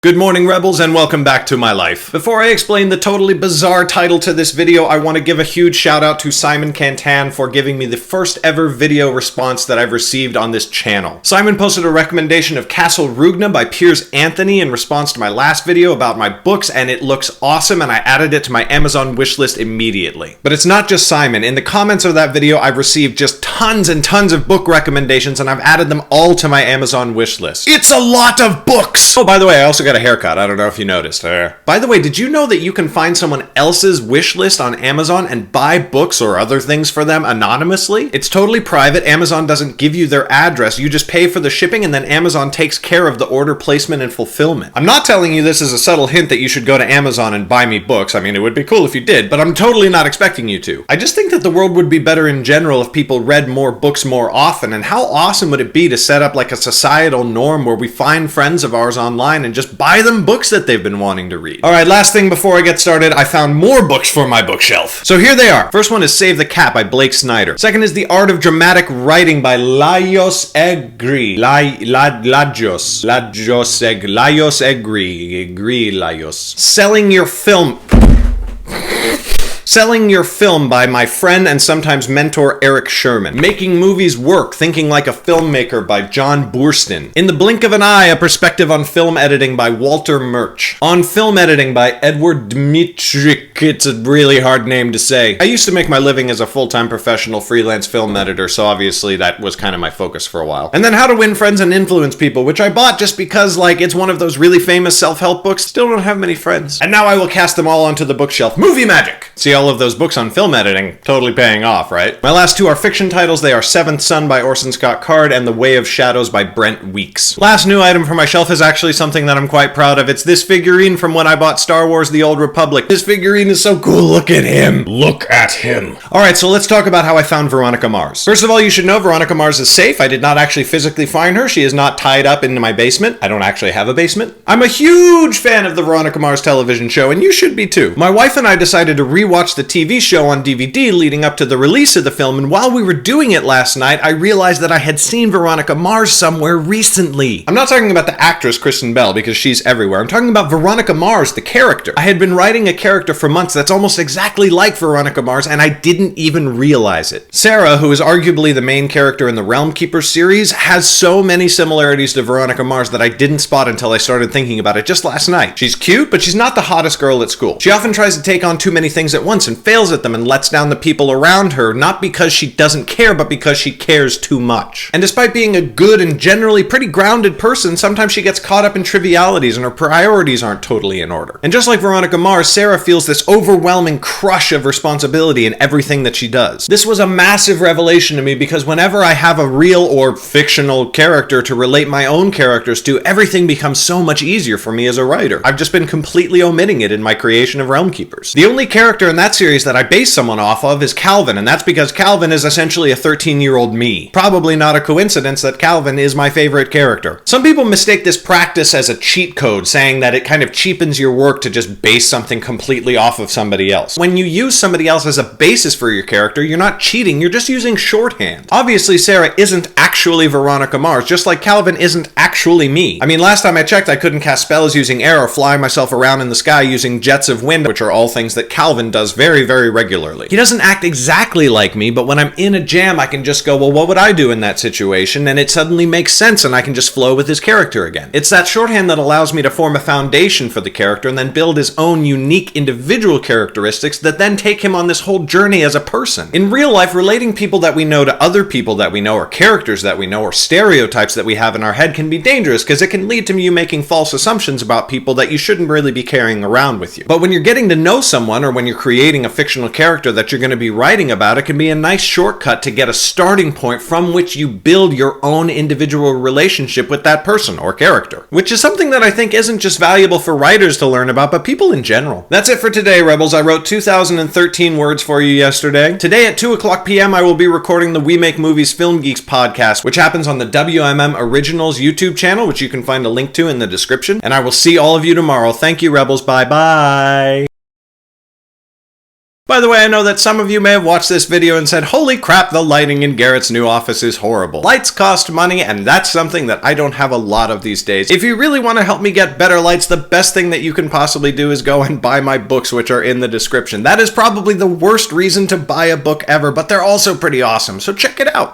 Good morning, Rebels, and welcome back to my life. Before I explain the totally bizarre title to this video, I want to give a huge shout out to Simon Cantan for giving me the first ever video response that I've received on this channel. Simon posted a recommendation of Castle Rugna by Piers Anthony in response to my last video about my books, and it looks awesome, and I added it to my Amazon wishlist immediately. But it's not just Simon. In the comments of that video, I've received just tons and tons of book recommendations, and I've added them all to my Amazon wishlist. It's a lot of books! Oh, by the way, I also got a haircut. I don't know if you noticed. By the way, did you know that you can find someone else's wish list on Amazon and buy books or other things for them anonymously? It's totally private. Amazon doesn't give you their address. You just pay for the shipping and then Amazon takes care of the order placement and fulfillment. I'm not telling you this as a subtle hint that you should go to Amazon and buy me books. I mean, it would be cool if you did, but I'm totally not expecting you to. I just think that the world would be better in general if people read more books more often, and how awesome would it be to set up like a societal norm where we find friends of ours online and just buy them books that they've been wanting to read. Alright, last thing before I get started, I found more books for my bookshelf. So here they are. First one is Save the Cat by Blake Snyder. Second is The Art of Dramatic Writing by Lajos Egri. Lajos Egri. Selling Your Film by my friend and sometimes mentor Eric Sherman. Making Movies Work, Thinking Like a Filmmaker by John Boorstin. In the Blink of an Eye, A Perspective on Film Editing by Walter Murch. On Film Editing by Edward Dmytryk. It's a really hard name to say. I used to make my living as a full-time professional freelance film editor, so obviously that was kind of my focus for a while. And then How to Win Friends and Influence People, which I bought just because, like, it's one of those really famous self-help books. Still don't have many friends. And now I will cast them all onto the bookshelf. Movie Magic! See, all of those books on film editing, totally paying off, right? My last two are fiction titles. They are Seventh Son by Orson Scott Card and The Way of Shadows by Brent Weeks. Last new item for my shelf is actually something that I'm quite proud of. It's this figurine from when I bought Star Wars The Old Republic. This figurine is so cool. Look at him. Look at him. Alright, so let's talk about how I found Veronica Mars. First of all, you should know Veronica Mars is safe. I did not actually physically find her. She is not tied up into my basement. I don't actually have a basement. I'm a huge fan of the Veronica Mars television show, and you should be too. My wife and I decided to rewatch the TV show on DVD leading up to the release of the film, and while we were doing it last night, I realized that I had seen Veronica Mars somewhere recently. I'm not talking about the actress Kristen Bell, because she's everywhere. I'm talking about Veronica Mars, the character. I had been writing a character for months that's almost exactly like Veronica Mars, and I didn't even realize it. Sarah, who is arguably the main character in the Realm Keeper series, has so many similarities to Veronica Mars that I didn't spot until I started thinking about it just last night. She's cute, but she's not the hottest girl at school. She often tries to take on too many things at once and fails at them and lets down the people around her, not because she doesn't care, but because she cares too much. And despite being a good and generally pretty grounded person, sometimes she gets caught up in trivialities and her priorities aren't totally in order. And just like Veronica Mars, Sarah feels this overwhelming crush of responsibility in everything that she does. This was a massive revelation to me because whenever I have a real or fictional character to relate my own characters to, everything becomes so much easier for me as a writer. I've just been completely omitting it in my creation of Realm Keepers. The only character in that series that I base someone off of is Calvin, and that's because Calvin is essentially a 13-year-old me. Probably not a coincidence that Calvin is my favorite character. Some people mistake this practice as a cheat code, saying that it kind of cheapens your work to just base something completely off of somebody else. When you use somebody else as a basis for your character, you're not cheating, you're just using shorthand. Obviously, Sarah isn't actually Veronica Mars, just like Calvin isn't actually me. I mean, last time I checked, I couldn't cast spells using air or fly myself around in the sky using jets of wind, which are all things that Calvin does very, very regularly. He doesn't act exactly like me, but when I'm in a jam, I can just go, well, what would I do in that situation? And it suddenly makes sense, and I can just flow with his character again. It's that shorthand that allows me to form a foundation for the character and then build his own unique individual characteristics that then take him on this whole journey as a person. In real life, relating people that we know to other people that we know, or characters that we know, or stereotypes that we have in our head can be dangerous because it can lead to you making false assumptions about people that you shouldn't really be carrying around with you. But when you're getting to know someone, or when you're creating a fictional character that you're going to be writing about, it can be a nice shortcut to get a starting point from which you build your own individual relationship with that person or character, which is something that I think isn't just valuable for writers to learn about, but people in general. That's it for today, Rebels. I wrote 2013 words for you yesterday. Today at 2:00 p.m. I will be recording the We Make Movies Film Geeks podcast, which happens on the WMM Originals YouTube channel, which you can find a link to in the description. And I will see all of you tomorrow. Thank you, Rebels. Bye-bye. By the way, I know that some of you may have watched this video and said, holy crap, the lighting in Garrett's new office is horrible. Lights cost money, and that's something that I don't have a lot of these days. If you really want to help me get better lights, the best thing that you can possibly do is go and buy my books, which are in the description. That is probably the worst reason to buy a book ever, but they're also pretty awesome, so check it out.